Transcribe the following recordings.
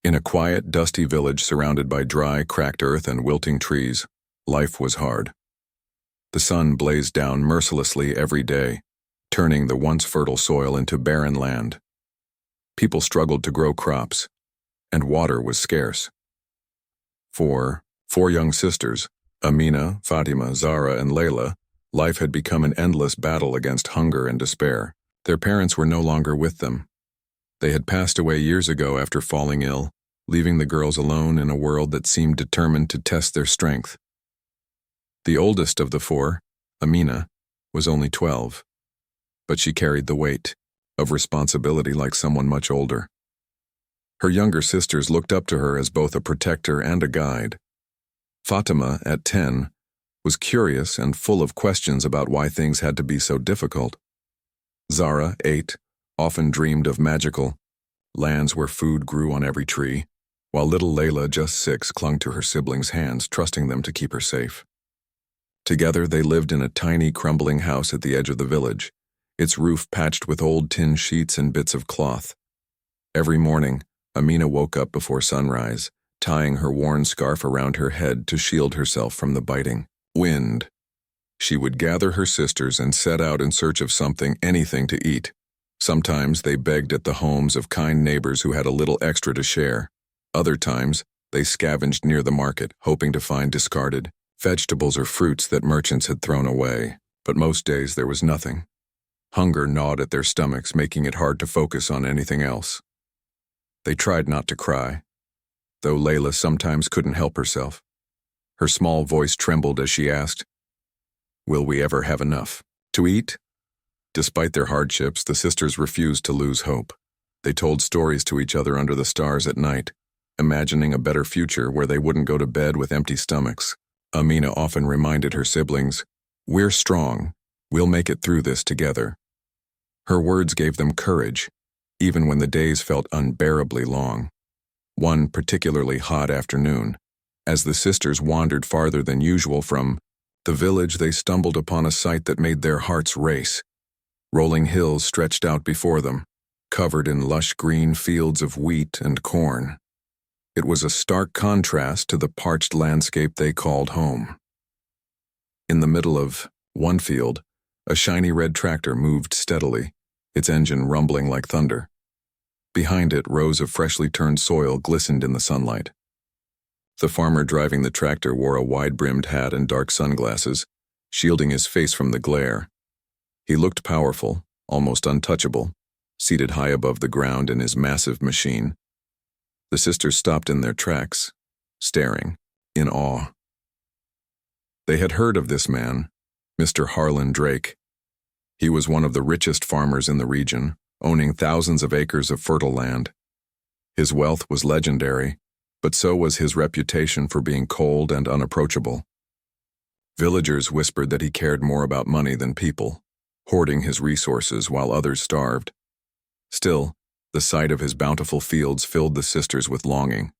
In a quiet, dusty village surrounded by dry, cracked earth and wilting trees, life was hard. The sun blazed down mercilessly every day, turning the once fertile soil into barren land. People struggled to grow crops, and water was scarce. For four young sisters, Amina, Fatima, Zara, and Layla, life had become an endless battle against hunger and despair. Their parents were no longer with them. They had passed away years ago after falling ill, leaving the girls alone in a world that seemed determined to test their strength. The oldest of the four, Amina, was only 12, but she carried the weight of responsibility like someone much older. Her younger sisters looked up to her as both a protector and a guide. Fatima, at 10, was curious and full of questions about why things had to be so difficult. Zara, 8, often dreamed of magical lands where food grew on every tree, while little Layla, just 6, clung to her siblings' hands, trusting them to keep her safe. Together, they lived in a tiny, crumbling house at the edge of the village, its roof patched with old tin sheets and bits of cloth. Every morning, Amina woke up before sunrise, tying her worn scarf around her head to shield herself from the biting wind. She would gather her sisters and set out in search of anything to eat. Sometimes they begged at the homes of kind neighbors who had a little extra to share. Other times, they scavenged near the market, hoping to find discarded vegetables or fruits that merchants had thrown away. But most days there was nothing. Hunger gnawed at their stomachs, making it hard to focus on anything else. They tried not to cry, though Layla sometimes couldn't help herself. Her small voice trembled as she asked, "Will we ever have enough to eat?" Despite their hardships, the sisters refused to lose hope. They told stories to each other under the stars at night, imagining a better future where they wouldn't go to bed with empty stomachs. Amina often reminded her siblings, "We're strong. We'll make it through this together." Her words gave them courage, even when the days felt unbearably long. One particularly hot afternoon, as the sisters wandered farther than usual from the village, they stumbled upon a sight that made their hearts race. Rolling hills stretched out before them, covered in lush green fields of wheat and corn. It was a stark contrast to the parched landscape they called home. In the middle of one field, a shiny red tractor moved steadily, its engine rumbling like thunder. Behind it, rows of freshly turned soil glistened in the sunlight. The farmer driving the tractor wore a wide-brimmed hat and dark sunglasses, shielding his face from the glare. He looked powerful, almost untouchable, seated high above the ground in his massive machine. The sisters stopped in their tracks, staring, in awe. They had heard of this man, Mr. Harlan Drake. He was one of the richest farmers in the region, owning thousands of acres of fertile land. His wealth was legendary, but so was his reputation for being cold and unapproachable. Villagers whispered that he cared more about money than people, hoarding his resources while others starved. Still, the sight of his bountiful fields filled the sisters with longing.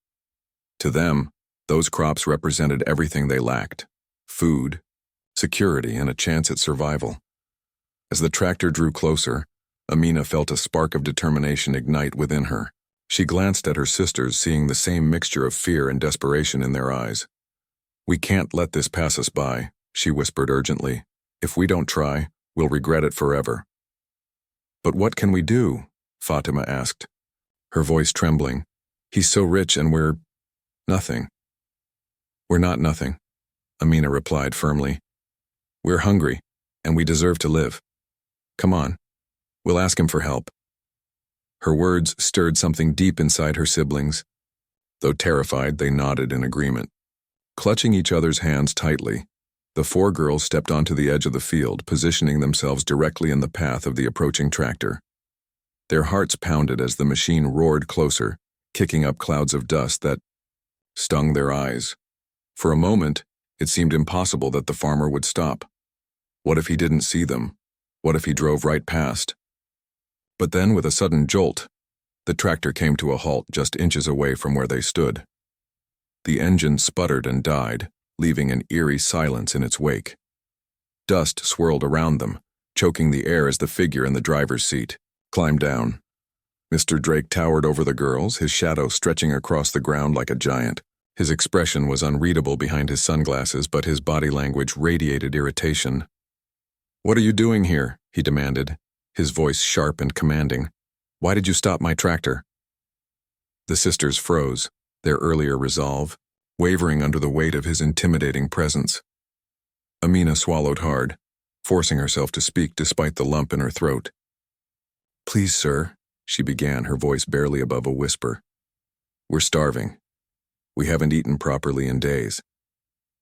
To them, those crops represented everything they lacked: food, security, and a chance at survival. As the tractor drew closer, Amina felt a spark of determination ignite within her. She glanced at her sisters, seeing the same mixture of fear and desperation in their eyes. "We can't let this pass us by," she whispered urgently. "If we don't try, we'll regret it forever." "But what can we do?" Fatima asked, her voice trembling. "He's so rich and we're nothing." "We're not nothing," Amina replied firmly. "We're hungry, and we deserve to live. Come on, we'll ask him for help." Her words stirred something deep inside her siblings. Though terrified, they nodded in agreement. Clutching each other's hands tightly, the four girls stepped onto the edge of the field, positioning themselves directly in the path of the approaching tractor. Their hearts pounded as the machine roared closer, kicking up clouds of dust that stung their eyes. For a moment, it seemed impossible that the farmer would stop. What if he didn't see them? What if he drove right past? But then, with a sudden jolt, the tractor came to a halt just inches away from where they stood. The engine sputtered and died, leaving an eerie silence in its wake. Dust swirled around them, choking the air as the figure in the driver's seat climbed down. Mr. Drake towered over the girls, his shadow stretching across the ground like a giant. His expression was unreadable behind his sunglasses, but his body language radiated irritation. "What are you doing here?" he demanded, his voice sharp and commanding. "Why did you stop my tractor?" The sisters froze, their earlier resolve wavering under the weight of his intimidating presence. Amina swallowed hard, forcing herself to speak despite the lump in her throat. "Please, sir," she began, her voice barely above a whisper. "We're starving. We haven't eaten properly in days.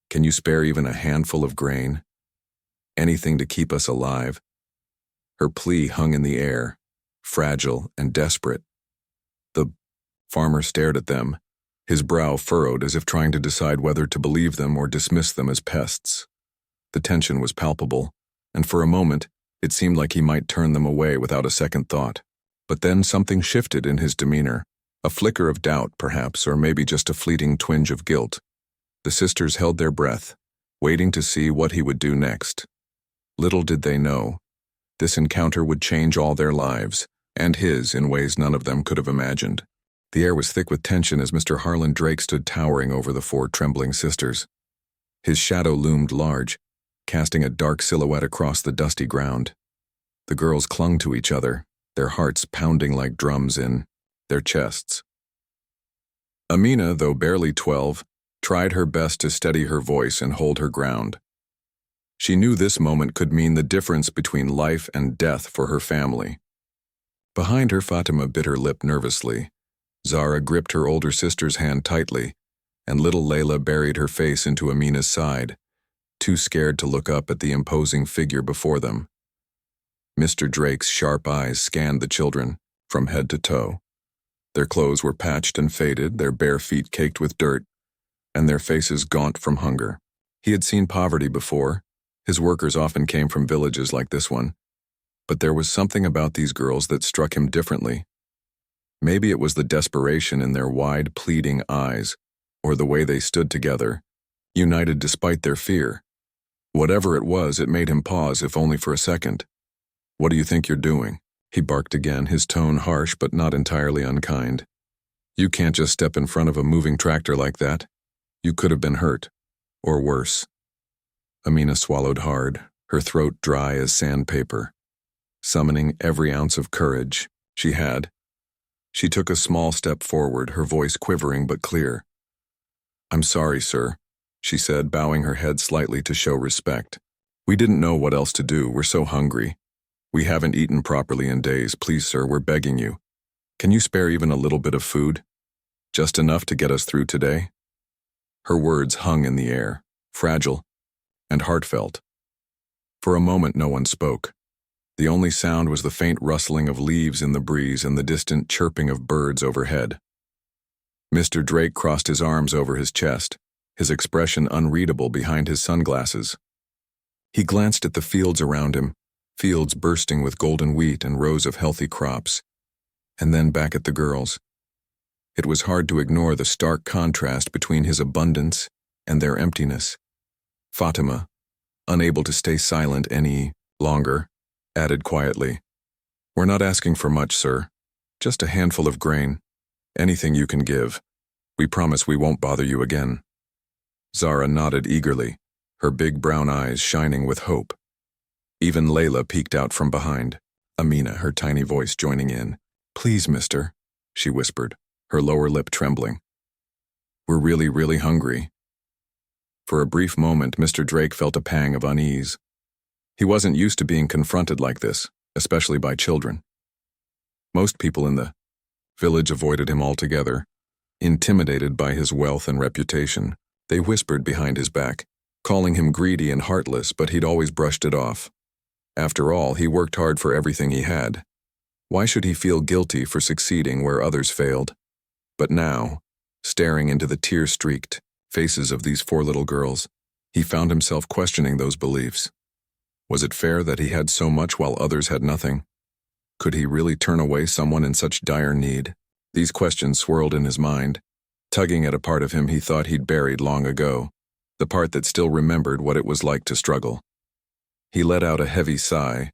Can you spare even a handful of grain? Anything to keep us alive?" Her plea hung in the air, fragile and desperate. The farmer stared at them, his brow furrowed as if trying to decide whether to believe them or dismiss them as pests. The tension was palpable, and for a moment, it seemed like he might turn them away without a second thought. But then something shifted in his demeanor, a flicker of doubt, perhaps, or maybe just a fleeting twinge of guilt. The sisters held their breath, waiting to see what he would do next. Little did they know, this encounter would change all their lives, and his in ways none of them could have imagined. The air was thick with tension as Mr. Harlan Drake stood towering over the four trembling sisters. His shadow loomed large, casting a dark silhouette across the dusty ground. The girls clung to each other, their hearts pounding like drums in their chests. Amina, though barely 12, tried her best to steady her voice and hold her ground. She knew this moment could mean the difference between life and death for her family. Behind her, Fatima bit her lip nervously. Zara gripped her older sister's hand tightly, and little Layla buried her face into Amina's side, too scared to look up at the imposing figure before them. Mr. Drake's sharp eyes scanned the children, from head to toe. Their clothes were patched and faded, their bare feet caked with dirt, and their faces gaunt from hunger. He had seen poverty before. His workers often came from villages like this one. But there was something about these girls that struck him differently. Maybe it was the desperation in their wide, pleading eyes, or the way they stood together, united despite their fear. Whatever it was, it made him pause, if only for a second. "What do you think you're doing?" he barked again, his tone harsh but not entirely unkind. "You can't just step in front of a moving tractor like that. You could have been hurt, or worse." Amina swallowed hard, her throat dry as sandpaper. Summoning every ounce of courage she had, she took a small step forward, her voice quivering but clear. "I'm sorry, sir," she said, bowing her head slightly to show respect. "We didn't know what else to do. We're so hungry. We haven't eaten properly in days. Please, sir, we're begging you. Can you spare even a little bit of food? Just enough to get us through today?" Her words hung in the air, fragile and heartfelt. For a moment, no one spoke. The only sound was the faint rustling of leaves in the breeze and the distant chirping of birds overhead. Mr. Drake crossed his arms over his chest, his expression unreadable behind his sunglasses. He glanced at the fields around him, fields bursting with golden wheat and rows of healthy crops, and then back at the girls. It was hard to ignore the stark contrast between his abundance and their emptiness. Fatima, unable to stay silent any longer, added quietly, "We're not asking for much, sir. Just a handful of grain. Anything you can give. We promise we won't bother you again." Zara nodded eagerly, her big brown eyes shining with hope. Even Layla peeked out from behind, Amina, her tiny voice joining in. "Please, mister," she whispered, her lower lip trembling. "We're really, really hungry." For a brief moment, Mr. Drake felt a pang of unease. He wasn't used to being confronted like this, especially by children. Most people in the village avoided him altogether, intimidated by his wealth and reputation. They whispered behind his back, calling him greedy and heartless, but he'd always brushed it off. After all, he worked hard for everything he had. Why should he feel guilty for succeeding where others failed? But now, staring into the tear-streaked faces of these four little girls, he found himself questioning those beliefs. Was it fair that he had so much while others had nothing? Could he really turn away someone in such dire need? These questions swirled in his mind, tugging at a part of him he thought he'd buried long ago, the part that still remembered what it was like to struggle. He let out a heavy sigh,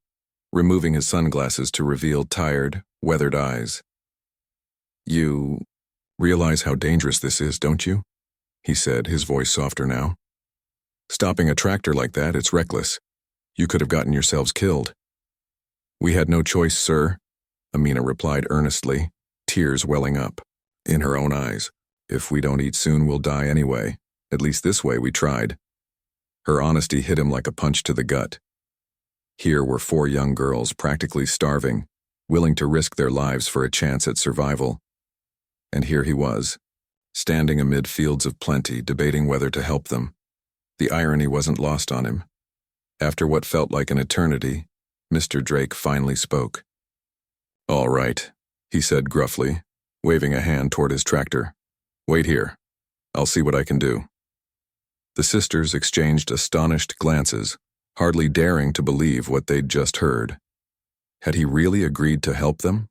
removing his sunglasses to reveal tired, weathered eyes. You realize how dangerous this is, don't you? He said, his voice softer now. Stopping a tractor like that, it's reckless. You could have gotten yourselves killed. We had no choice, sir, Amina replied earnestly, tears welling up in her own eyes. If we don't eat soon, we'll die anyway. At least this way we tried. Her honesty hit him like a punch to the gut. Here were 4 young girls practically starving, willing to risk their lives for a chance at survival. And here he was, standing amid fields of plenty, debating whether to help them. The irony wasn't lost on him. After what felt like an eternity, Mr. Drake finally spoke. All right, he said gruffly, waving a hand toward his tractor. Wait here. I'll see what I can do. The sisters exchanged astonished glances, hardly daring to believe what they'd just heard. Had he really agreed to help them?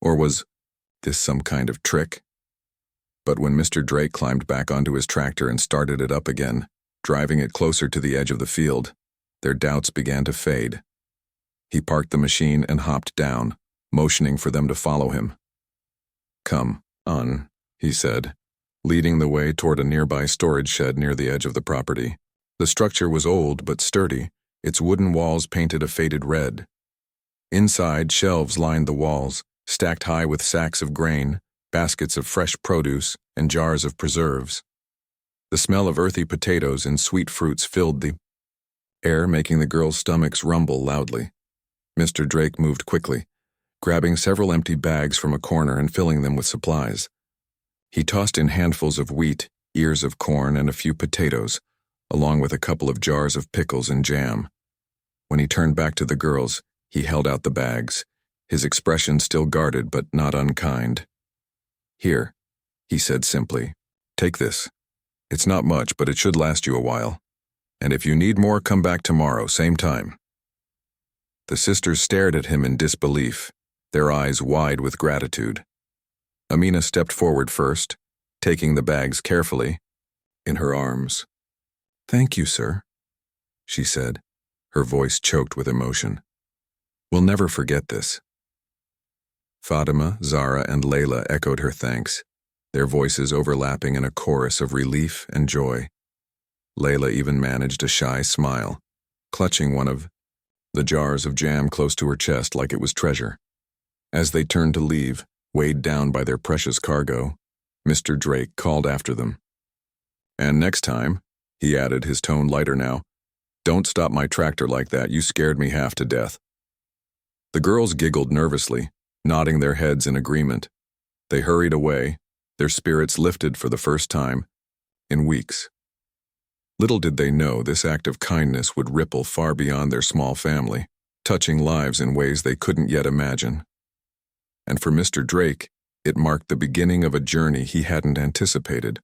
Or was this some kind of trick? But when Mr. Drake climbed back onto his tractor and started it up again, driving it closer to the edge of the field, their doubts began to fade. He parked the machine and hopped down, motioning for them to follow him. Come on, he said, leading the way toward a nearby storage shed near the edge of the property. The structure was old but sturdy, its wooden walls painted a faded red. Inside, shelves lined the walls, stacked high with sacks of grain, baskets of fresh produce, and jars of preserves. The smell of earthy potatoes and sweet fruits filled the air, making the girls' stomachs rumble loudly. Mr. Drake moved quickly, grabbing several empty bags from a corner and filling them with supplies. He tossed in handfuls of wheat, ears of corn, and a few potatoes, along with a couple of jars of pickles and jam. When he turned back to the girls, he held out the bags, his expression still guarded but not unkind. Here, he said simply, take this. It's not much, but it should last you a while. And if you need more, come back tomorrow, same time. The sisters stared at him in disbelief, their eyes wide with gratitude. Amina stepped forward first, taking the bags carefully in her arms. Thank you, sir, she said, her voice choked with emotion. We'll never forget this. Fatima, Zara, and Layla echoed her thanks, their voices overlapping in a chorus of relief and joy. Layla even managed a shy smile, clutching one of the jars of jam close to her chest like it was treasure. As they turned to leave, weighed down by their precious cargo, Mr. Drake called after them. And next time, he added, his tone lighter now, don't stop my tractor like that, you scared me half to death. The girls giggled nervously, nodding their heads in agreement. They hurried away, their spirits lifted for the first time in weeks. Little did they know this act of kindness would ripple far beyond their small family, touching lives in ways they couldn't yet imagine. And for Mr. Drake, it marked the beginning of a journey he hadn't anticipated,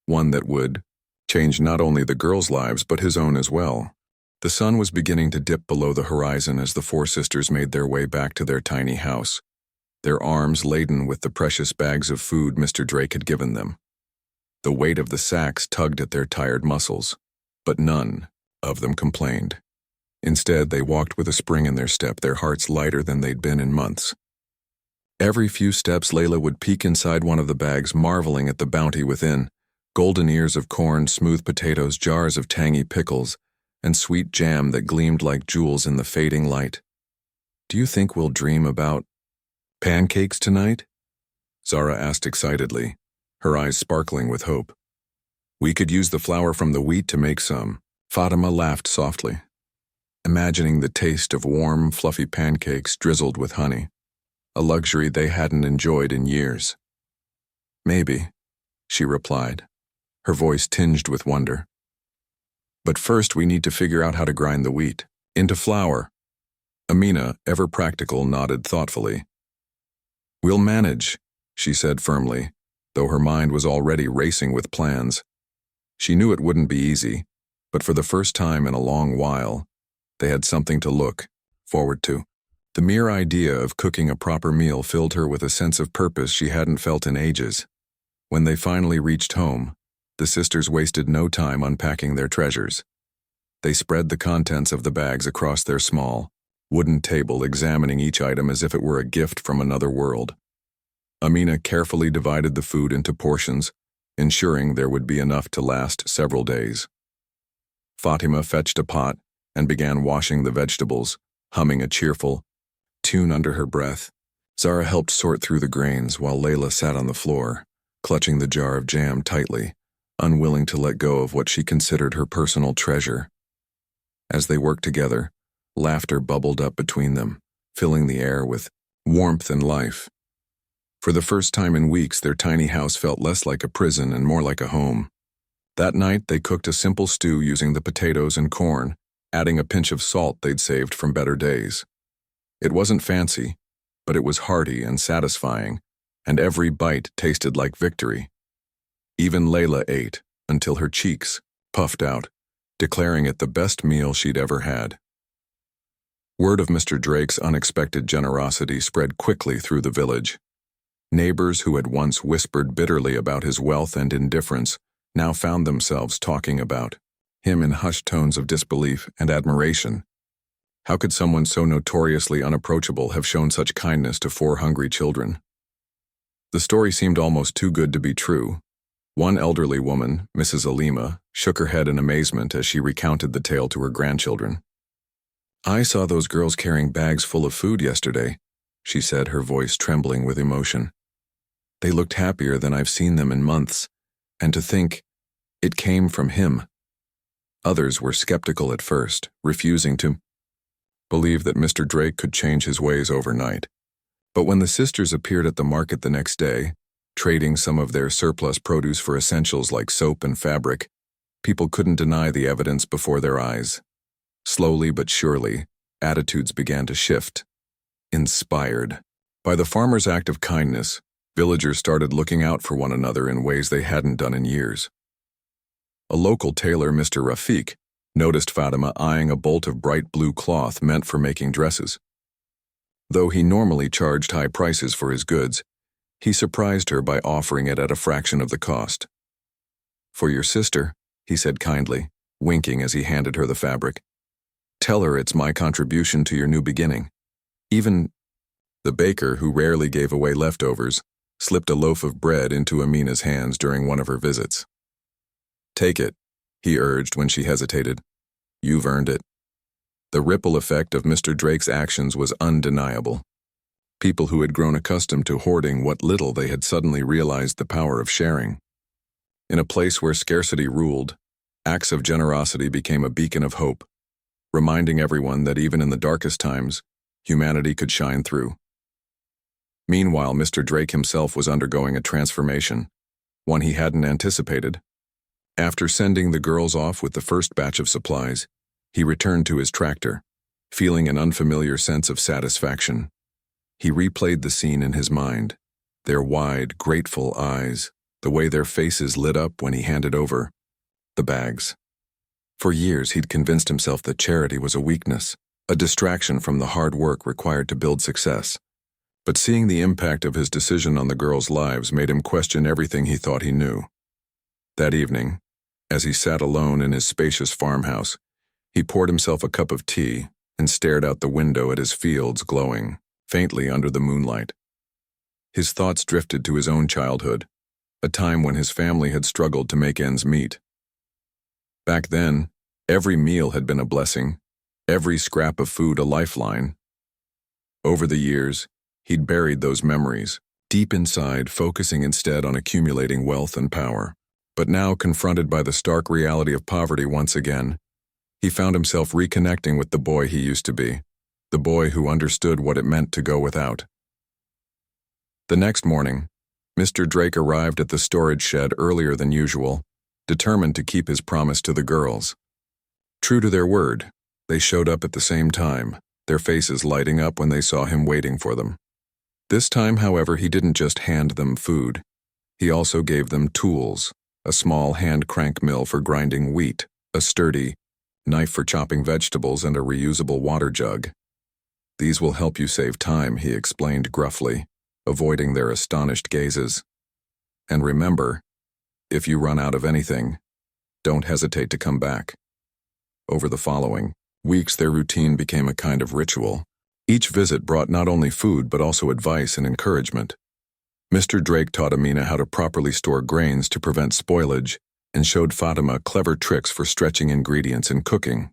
one that would change not only the girls' lives but his own as well. The sun was beginning to dip below the horizon as the 4 sisters made their way back to their tiny house, their arms laden with the precious bags of food Mr. Drake had given them. The weight of the sacks tugged at their tired muscles, but none of them complained. Instead, they walked with a spring in their step, their hearts lighter than they'd been in months. Every few steps, Layla would peek inside one of the bags, marveling at the bounty within: golden ears of corn, smooth potatoes, jars of tangy pickles, and sweet jam that gleamed like jewels in the fading light. Do you think we'll dream about pancakes tonight? Zara asked excitedly, her eyes sparkling with hope. We could use the flour from the wheat to make some. Fatima laughed softly, imagining the taste of warm, fluffy pancakes drizzled with honey, a luxury they hadn't enjoyed in years. Maybe, she replied, her voice tinged with wonder. But first we need to figure out how to grind the wheat into flour. Amina, ever practical, nodded thoughtfully. We'll manage, she said firmly, though her mind was already racing with plans. She knew it wouldn't be easy, but for the first time in a long while, they had something to look forward to. The mere idea of cooking a proper meal filled her with a sense of purpose she hadn't felt in ages. When they finally reached home, the sisters wasted no time unpacking their treasures. They spread the contents of the bags across their small, wooden table, examining each item as if it were a gift from another world. Amina carefully divided the food into portions, ensuring there would be enough to last several days. Fatima fetched a pot and began washing the vegetables, humming a cheerful tune under her breath. Zara helped sort through the grains while Layla sat on the floor, clutching the jar of jam tightly, unwilling to let go of what she considered her personal treasure. As they worked together, laughter bubbled up between them, filling the air with warmth and life. For the first time in weeks, their tiny house felt less like a prison and more like a home. That night, they cooked a simple stew using the potatoes and corn, adding a pinch of salt they'd saved from better days. It wasn't fancy, but it was hearty and satisfying, and every bite tasted like victory. Even Layla ate until her cheeks puffed out, declaring it the best meal she'd ever had. Word of Mr. Drake's unexpected generosity spread quickly through the village. Neighbors who had once whispered bitterly about his wealth and indifference now found themselves talking about him in hushed tones of disbelief and admiration. How could someone so notoriously unapproachable have shown such kindness to 4 hungry children? The story seemed almost too good to be true. One elderly woman, Mrs. Alima, shook her head in amazement as she recounted the tale to her grandchildren. "I saw those girls carrying bags full of food yesterday," she said, her voice trembling with emotion. "They looked happier than I've seen them in months, and to think it came from him." Others were skeptical at first, refusing to believe that Mr. Drake could change his ways overnight. But when the sisters appeared at the market the next day, trading some of their surplus produce for essentials like soap and fabric, people couldn't deny the evidence before their eyes. Slowly but surely, attitudes began to shift. Inspired by the farmer's act of kindness, villagers started looking out for one another in ways they hadn't done in years. A local tailor, Mr. Rafiq, noticed Fatima eyeing a bolt of bright blue cloth meant for making dresses. Though he normally charged high prices for his goods, he surprised her by offering it at a fraction of the cost. "For your sister," he said kindly, winking as he handed her the fabric. "Tell her it's my contribution to your new beginning." Even the baker, who rarely gave away leftovers, slipped a loaf of bread into Amina's hands during one of her visits. "Take it," he urged when she hesitated. "You've earned it." The ripple effect of Mr. Drake's actions was undeniable. People who had grown accustomed to hoarding what little they had suddenly realized the power of sharing. In a place where scarcity ruled, acts of generosity became a beacon of hope, reminding everyone that even in the darkest times, humanity could shine through. Meanwhile, Mr. Drake himself was undergoing a transformation, one he hadn't anticipated. After sending the girls off with the first batch of supplies, he returned to his tractor, feeling an unfamiliar sense of satisfaction. He replayed the scene in his mind, their wide, grateful eyes, the way their faces lit up when he handed over the bags. For years, he'd convinced himself that charity was a weakness, a distraction from the hard work required to build success. But seeing the impact of his decision on the girls' lives made him question everything he thought he knew. That evening, as he sat alone in his spacious farmhouse, he poured himself a cup of tea and stared out the window at his fields glowing faintly under the moonlight. His thoughts drifted to his own childhood, a time when his family had struggled to make ends meet. Back then, every meal had been a blessing, every scrap of food a lifeline. Over the years, he'd buried those memories, deep inside, focusing instead on accumulating wealth and power. But now, confronted by the stark reality of poverty once again, he found himself reconnecting with the boy he used to be, the boy who understood what it meant to go without. The next morning, Mr. Drake arrived at the storage shed earlier than usual, determined to keep his promise to the girls. True to their word, they showed up at the same time, their faces lighting up when they saw him waiting for them. This time, however, he didn't just hand them food. He also gave them tools, a small hand crank mill for grinding wheat, a sturdy knife for chopping vegetables, and a reusable water jug. "These will help you save time," he explained gruffly, avoiding their astonished gazes. "And remember, if you run out of anything, don't hesitate to come back." Over the following weeks, their routine became a kind of ritual. Each visit brought not only food but also advice and encouragement. Mr. Drake taught Amina how to properly store grains to prevent spoilage and showed Fatima clever tricks for stretching ingredients in cooking.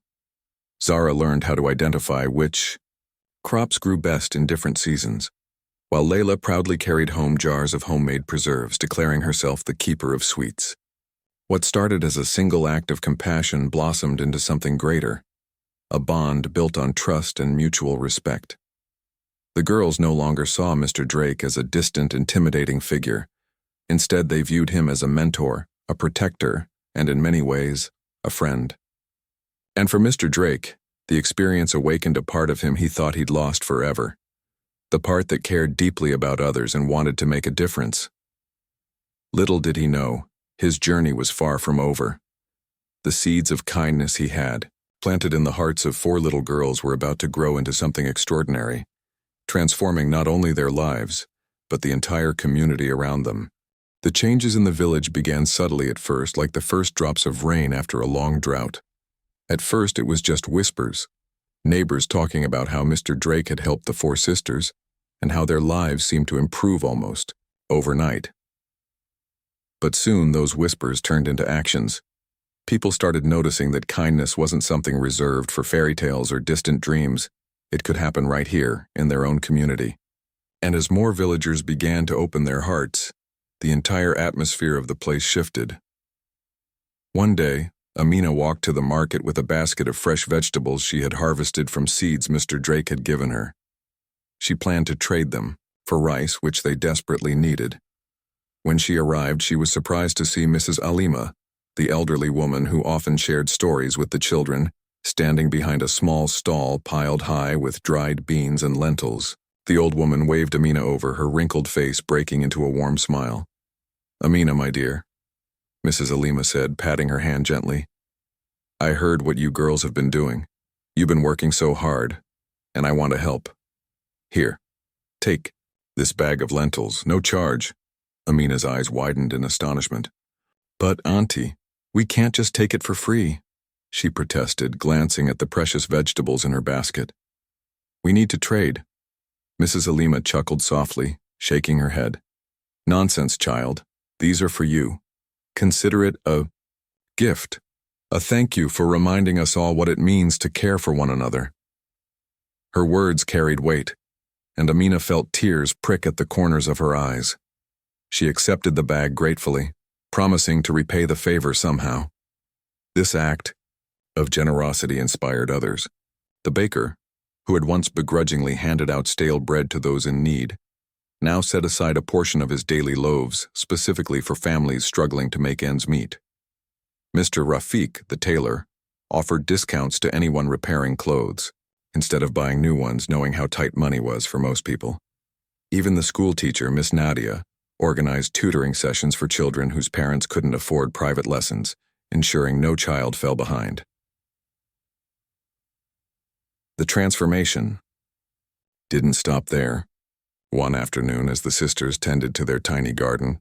Zara learned how to identify which crops grew best in different seasons, while Layla proudly carried home jars of homemade preserves, declaring herself the keeper of sweets. What started as a single act of compassion blossomed into something greater, a bond built on trust and mutual respect. The girls no longer saw Mr. Drake as a distant, intimidating figure. Instead, they viewed him as a mentor, a protector, and in many ways, a friend. And for Mr. Drake, the experience awakened a part of him he thought he'd lost forever. The part that cared deeply about others and wanted to make a difference. Little did he know, his journey was far from over. The seeds of kindness he had, planted in the hearts of 4 little girls, were about to grow into something extraordinary, transforming not only their lives, but the entire community around them. The changes in the village began subtly at first, like the first drops of rain after a long drought. At first it was just whispers, neighbors talking about how Mr. Drake had helped the 4 sisters, and how their lives seemed to improve almost overnight. But soon those whispers turned into actions. People started noticing that kindness wasn't something reserved for fairy tales or distant dreams. It could happen right here, in their own community. And as more villagers began to open their hearts, the entire atmosphere of the place shifted. One day, Amina walked to the market with a basket of fresh vegetables she had harvested from seeds Mr. Drake had given her. She planned to trade them for rice, which they desperately needed. When she arrived, she was surprised to see Mrs. Alima, the elderly woman who often shared stories with the children, standing behind a small stall piled high with dried beans and lentils. The old woman waved Amina over, her wrinkled face breaking into a warm smile. "Amina, my dear," Mrs. Alima said, patting her hand gently. "I heard what you girls have been doing. You've been working so hard, and I want to help. Here, take this bag of lentils, no charge." Amina's eyes widened in astonishment. "But, Auntie, we can't just take it for free," she protested, glancing at the precious vegetables in her basket. "We need to trade." Mrs. Alima chuckled softly, shaking her head. "Nonsense, child. These are for you. Consider it a gift, a thank you for reminding us all what it means to care for one another." Her words carried weight, and Amina felt tears prick at the corners of her eyes. She accepted the bag gratefully, promising to repay the favor somehow. This act of generosity inspired others. The baker, who had once begrudgingly handed out stale bread to those in need, now set aside a portion of his daily loaves specifically for families struggling to make ends meet. Mr. Rafiq, the tailor, offered discounts to anyone repairing clothes, instead of buying new ones, knowing how tight money was for most people. Even the school teacher, Miss Nadia, organized tutoring sessions for children whose parents couldn't afford private lessons, ensuring no child fell behind. The transformation didn't stop there. One afternoon, as the sisters tended to their tiny garden,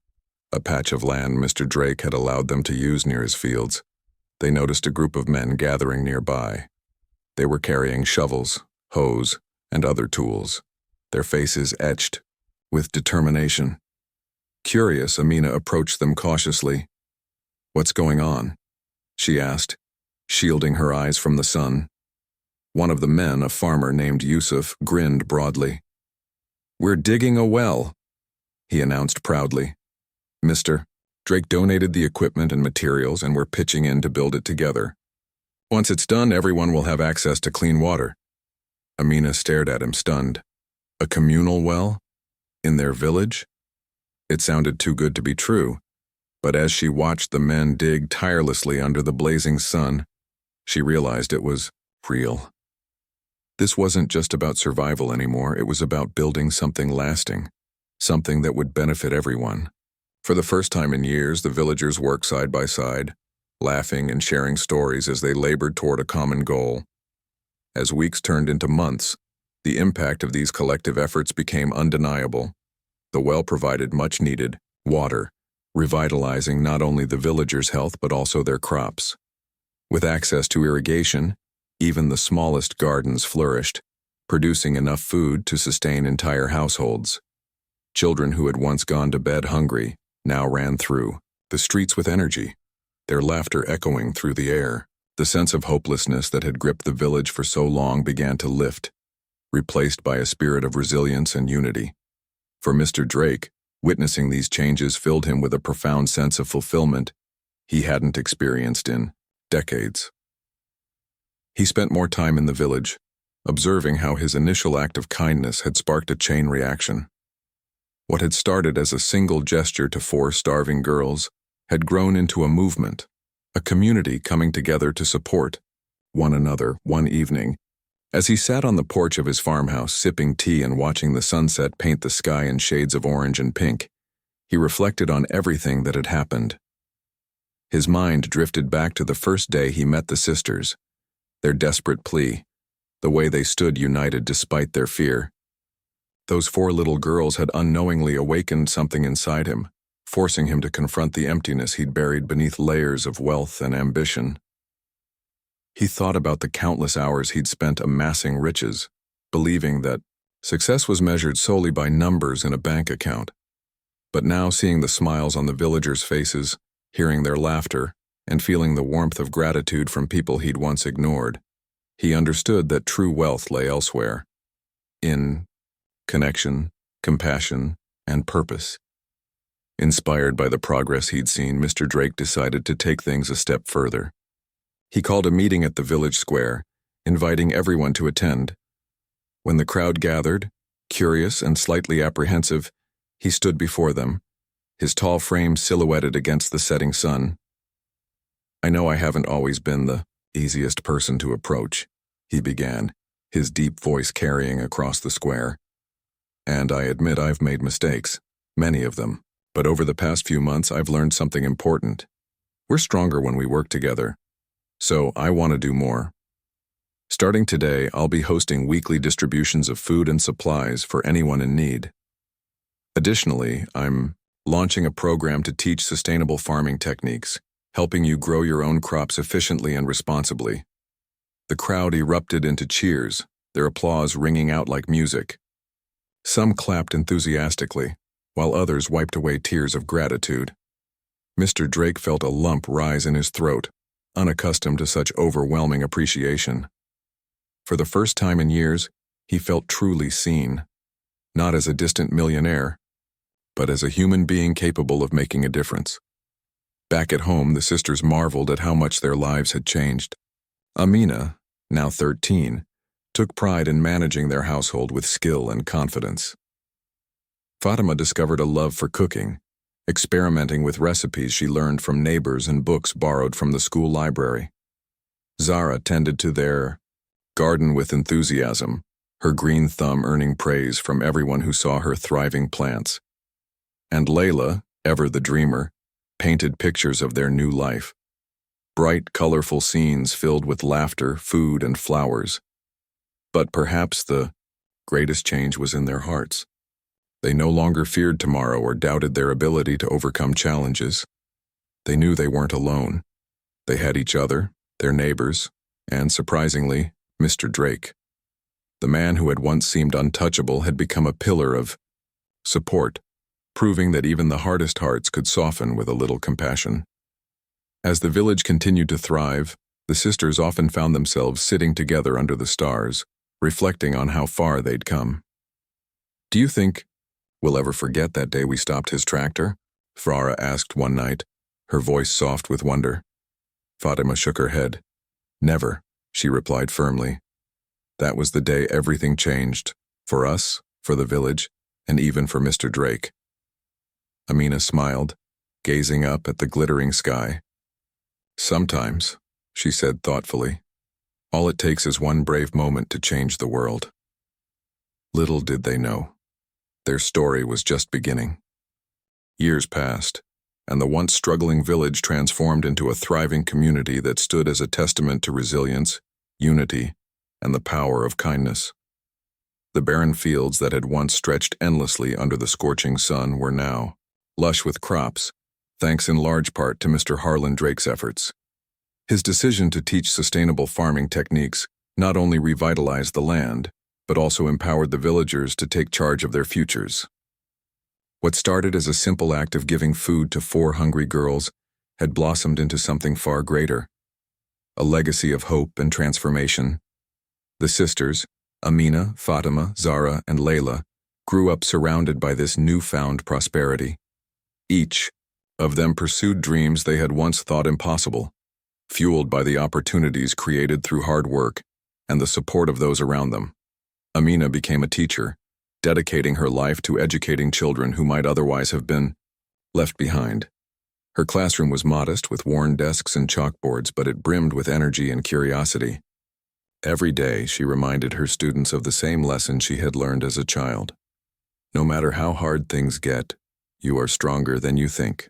a patch of land Mr. Drake had allowed them to use near his fields, they noticed a group of men gathering nearby. They were carrying shovels, hoes, and other tools, their faces etched with determination. Curious, Amina approached them cautiously. "What's going on?" she asked, shielding her eyes from the sun. One of the men, a farmer named Yusuf, grinned broadly. "We're digging a well," he announced proudly. "Mr. Drake donated the equipment and materials, and we're pitching in to build it together. Once it's done, everyone will have access to clean water." Amina stared at him, stunned. A communal well? In their village? It sounded too good to be true, but as she watched the men dig tirelessly under the blazing sun, she realized it was real. This wasn't just about survival anymore, it was about building something lasting, something that would benefit everyone. For the first time in years, the villagers worked side by side, laughing and sharing stories as they labored toward a common goal. As weeks turned into months, the impact of these collective efforts became undeniable. The well provided much-needed water, revitalizing not only the villagers' health but also their crops. With access to irrigation, even the smallest gardens flourished, producing enough food to sustain entire households. Children who had once gone to bed hungry now ran through the streets with energy, their laughter echoing through the air. The sense of hopelessness that had gripped the village for so long began to lift, replaced by a spirit of resilience and unity. For Mr. Drake, witnessing these changes filled him with a profound sense of fulfillment he hadn't experienced in decades. He spent more time in the village, observing how his initial act of kindness had sparked a chain reaction. What had started as a single gesture to 4 starving girls had grown into a movement, a community coming together to support one another. One evening, as he sat on the porch of his farmhouse sipping tea and watching the sunset paint the sky in shades of orange and pink, he reflected on everything that had happened. His mind drifted back to the first day he met the sisters, their desperate plea, the way they stood united despite their fear. Those 4 little girls had unknowingly awakened something inside him, forcing him to confront the emptiness he'd buried beneath layers of wealth and ambition. He thought about the countless hours he'd spent amassing riches, believing that success was measured solely by numbers in a bank account. But now, seeing the smiles on the villagers' faces, hearing their laughter, and feeling the warmth of gratitude from people he'd once ignored, he understood that true wealth lay elsewhere, in connection, compassion, and purpose. Inspired by the progress he'd seen, Mr. Drake decided to take things a step further. He called a meeting at the village square, inviting everyone to attend. When the crowd gathered, curious and slightly apprehensive, he stood before them, his tall frame silhouetted against the setting sun. "I know I haven't always been the easiest person to approach," he began, his deep voice carrying across the square. "And I admit I've made mistakes, many of them. But over the past few months, I've learned something important. We're stronger when we work together. So I want to do more. Starting today, I'll be hosting weekly distributions of food and supplies for anyone in need. Additionally, I'm launching a program to teach sustainable farming techniques, helping you grow your own crops efficiently and responsibly." The crowd erupted into cheers, their applause ringing out like music. Some clapped enthusiastically, while others wiped away tears of gratitude. Mr. Drake felt a lump rise in his throat, unaccustomed to such overwhelming appreciation. For the first time in years, he felt truly seen, not as a distant millionaire, but as a human being capable of making a difference. Back at home, the sisters marveled at how much their lives had changed. Amina, now 13, took pride in managing their household with skill and confidence. Fatima discovered a love for cooking, experimenting with recipes she learned from neighbors and books borrowed from the school library. Zara tended to their garden with enthusiasm, her green thumb earning praise from everyone who saw her thriving plants. And Layla, ever the dreamer, painted pictures of their new life. Bright, colorful scenes filled with laughter, food, and flowers. But perhaps the greatest change was in their hearts. They no longer feared tomorrow or doubted their ability to overcome challenges. They knew they weren't alone. They had each other, their neighbors, and, surprisingly, Mr. Drake. The man who had once seemed untouchable had become a pillar of support, proving that even the hardest hearts could soften with a little compassion. As the village continued to thrive, the sisters often found themselves sitting together under the stars, reflecting on how far they'd come. "Do you think we'll ever forget that day we stopped his tractor?" Farah asked one night, her voice soft with wonder. Fatima shook her head. "Never," she replied firmly. "That was the day everything changed, for us, for the village, and even for Mr. Drake." Amina smiled, gazing up at the glittering sky. "Sometimes," she said thoughtfully, "all it takes is one brave moment to change the world." Little did they know, their story was just beginning. Years passed, and the once struggling village transformed into a thriving community that stood as a testament to resilience, unity, and the power of kindness. The barren fields that had once stretched endlessly under the scorching sun were now lush with crops, thanks in large part to Mr. Harlan Drake's efforts. His decision to teach sustainable farming techniques not only revitalized the land, but also empowered the villagers to take charge of their futures. What started as a simple act of giving food to 4 hungry girls had blossomed into something far greater, a legacy of hope and transformation. The sisters, Amina, Fatima, Zara, and Layla, grew up surrounded by this newfound prosperity. Each of them pursued dreams they had once thought impossible, fueled by the opportunities created through hard work and the support of those around them. Amina became a teacher, dedicating her life to educating children who might otherwise have been left behind. Her classroom was modest, with worn desks and chalkboards, but it brimmed with energy and curiosity. Every day, she reminded her students of the same lesson she had learned as a child. No matter how hard things get, you are stronger than you think.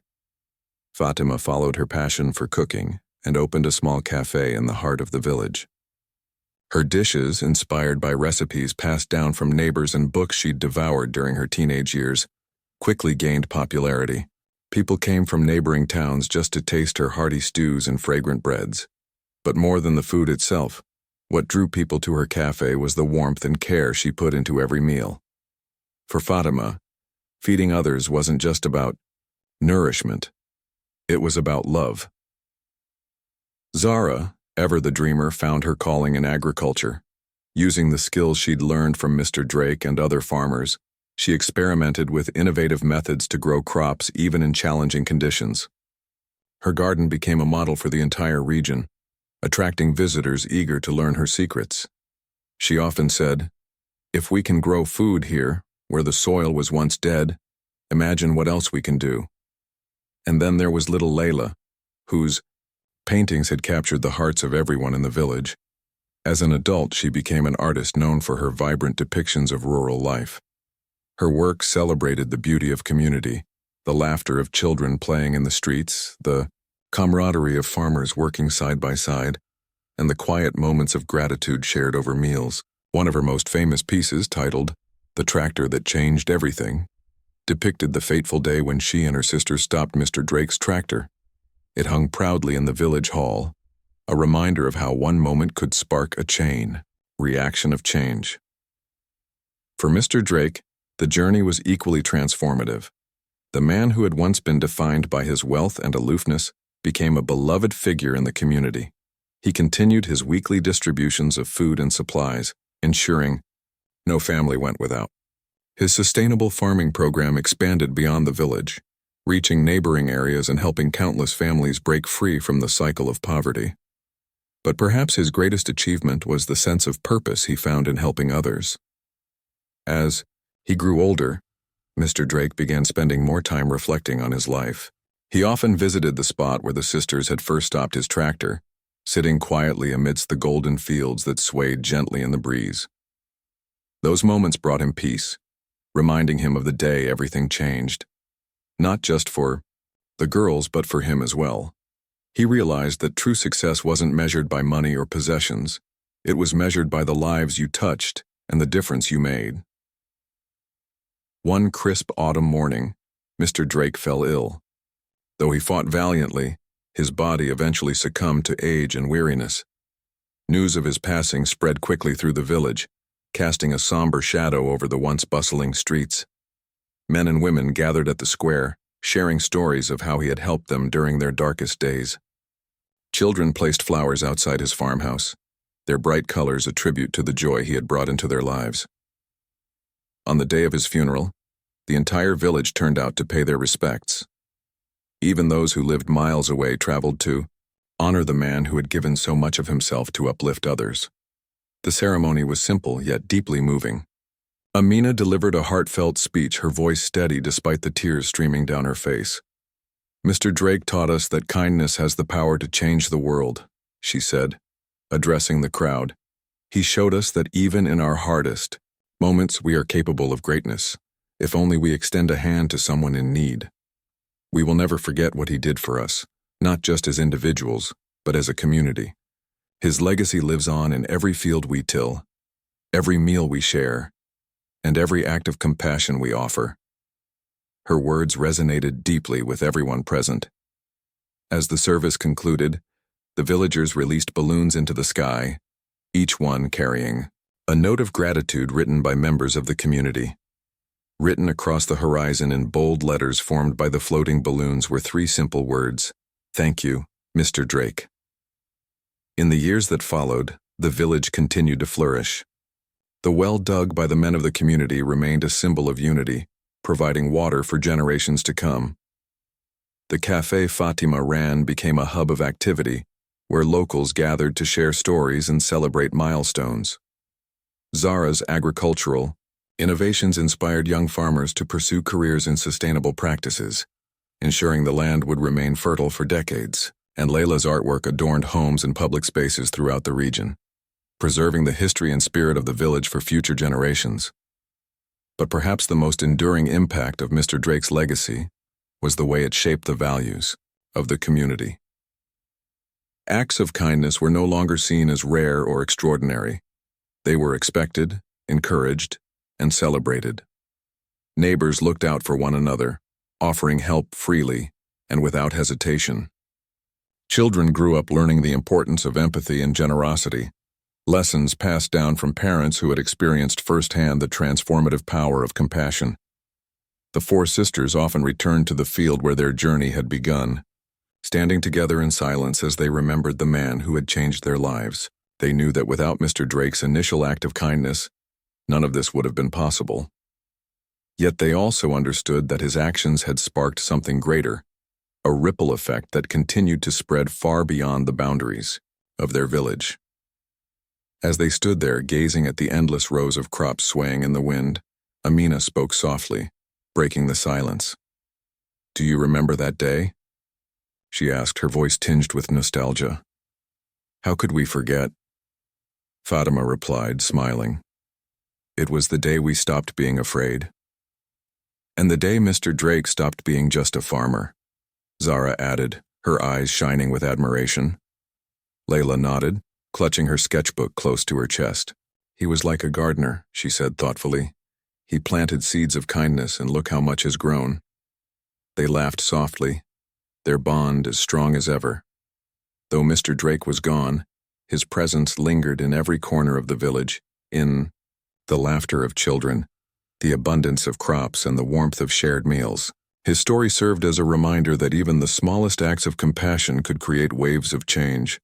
Fatima followed her passion for cooking and opened a small cafe in the heart of the village. Her dishes, inspired by recipes passed down from neighbors and books she'd devoured during her teenage years, quickly gained popularity. People came from neighboring towns just to taste her hearty stews and fragrant breads. But more than the food itself, what drew people to her cafe was the warmth and care she put into every meal. For Fatima, feeding others wasn't just about nourishment, it was about love. Zara, ever the dreamer, found her calling in agriculture. Using the skills she'd learned from Mr. Drake and other farmers, she experimented with innovative methods to grow crops even in challenging conditions. Her garden became a model for the entire region, attracting visitors eager to learn her secrets. She often said, "If we can grow food here, where the soil was once dead, imagine what else we can do." And then there was little Layla, whose paintings had captured the hearts of everyone in the village. As an adult, she became an artist known for her vibrant depictions of rural life. Her work celebrated the beauty of community, the laughter of children playing in the streets, the camaraderie of farmers working side by side, and the quiet moments of gratitude shared over meals. One of her most famous pieces, titled "The Tractor That Changed Everything," depicted the fateful day when she and her sister stopped Mr. Drake's tractor. It hung proudly in the village hall, a reminder of how one moment could spark a chain reaction of change. For Mr. Drake, the journey was equally transformative. The man who had once been defined by his wealth and aloofness became a beloved figure in the community. He continued his weekly distributions of food and supplies, ensuring no family went without. His sustainable farming program expanded beyond the village, reaching neighboring areas and helping countless families break free from the cycle of poverty. But perhaps his greatest achievement was the sense of purpose he found in helping others. As he grew older, Mr. Drake began spending more time reflecting on his life. He often visited the spot where the sisters had first stopped his tractor, sitting quietly amidst the golden fields that swayed gently in the breeze. Those moments brought him peace, reminding him of the day everything changed. Not just for the girls, but for him as well. He realized that true success wasn't measured by money or possessions. It was measured by the lives you touched and the difference you made. One crisp autumn morning, Mr. Drake fell ill. Though he fought valiantly, his body eventually succumbed to age and weariness. News of his passing spread quickly through the village, casting a somber shadow over the once bustling streets. Men and women gathered at the square, sharing stories of how he had helped them during their darkest days. Children placed flowers outside his farmhouse, their bright colors a tribute to the joy he had brought into their lives. On the day of his funeral, the entire village turned out to pay their respects. Even those who lived miles away traveled to honor the man who had given so much of himself to uplift others. The ceremony was simple yet deeply moving. Amina delivered a heartfelt speech, her voice steady despite the tears streaming down her face. "Mr. Drake taught us that kindness has the power to change the world," she said, addressing the crowd. "He showed us that even in our hardest moments we are capable of greatness, if only we extend a hand to someone in need. We will never forget what he did for us, not just as individuals, but as a community. His legacy lives on in every field we till, every meal we share, and every act of compassion we offer." Her words resonated deeply with everyone present. As the service concluded, the villagers released balloons into the sky, each one carrying a note of gratitude written by members of the community. Written across the horizon in bold letters formed by the floating balloons were three simple words: "Thank you, Mr. Drake." In the years that followed, the village continued to flourish. The well dug by the men of the community remained a symbol of unity, providing water for generations to come. The Café Fatima ran became a hub of activity, where locals gathered to share stories and celebrate milestones. Zara's agricultural innovations inspired young farmers to pursue careers in sustainable practices, ensuring the land would remain fertile for decades, and Layla's artwork adorned homes and public spaces throughout the region, preserving the history and spirit of the village for future generations. But perhaps the most enduring impact of Mr. Drake's legacy was the way it shaped the values of the community. Acts of kindness were no longer seen as rare or extraordinary. They were expected, encouraged, and celebrated. Neighbors looked out for one another, offering help freely and without hesitation. Children grew up learning the importance of empathy and generosity, lessons passed down from parents who had experienced firsthand the transformative power of compassion. The four sisters often returned to the field where their journey had begun, standing together in silence as they remembered the man who had changed their lives. They knew that without Mr. Drake's initial act of kindness, none of this would have been possible. Yet they also understood that his actions had sparked something greater, a ripple effect that continued to spread far beyond the boundaries of their village. As they stood there gazing at the endless rows of crops swaying in the wind, Amina spoke softly, breaking the silence. "Do you remember that day?" she asked, her voice tinged with nostalgia. "How could we forget?" Fatima replied, smiling. "It was the day we stopped being afraid. And the day Mr. Drake stopped being just a farmer," Zara added, her eyes shining with admiration. Layla nodded, clutching her sketchbook close to her chest. "He was like a gardener," she said thoughtfully. "He planted seeds of kindness, and look how much has grown." They laughed softly, their bond as strong as ever. Though Mr. Drake was gone, his presence lingered in every corner of the village, in the laughter of children, the abundance of crops, and the warmth of shared meals. His story served as a reminder that even the smallest acts of compassion could create waves of change,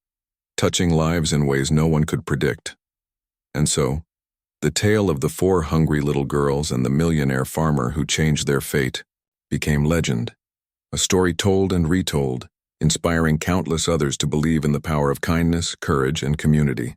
touching lives in ways no one could predict. And so, the tale of the four hungry little girls and the millionaire farmer who changed their fate became legend, a story told and retold, inspiring countless others to believe in the power of kindness, courage, and community.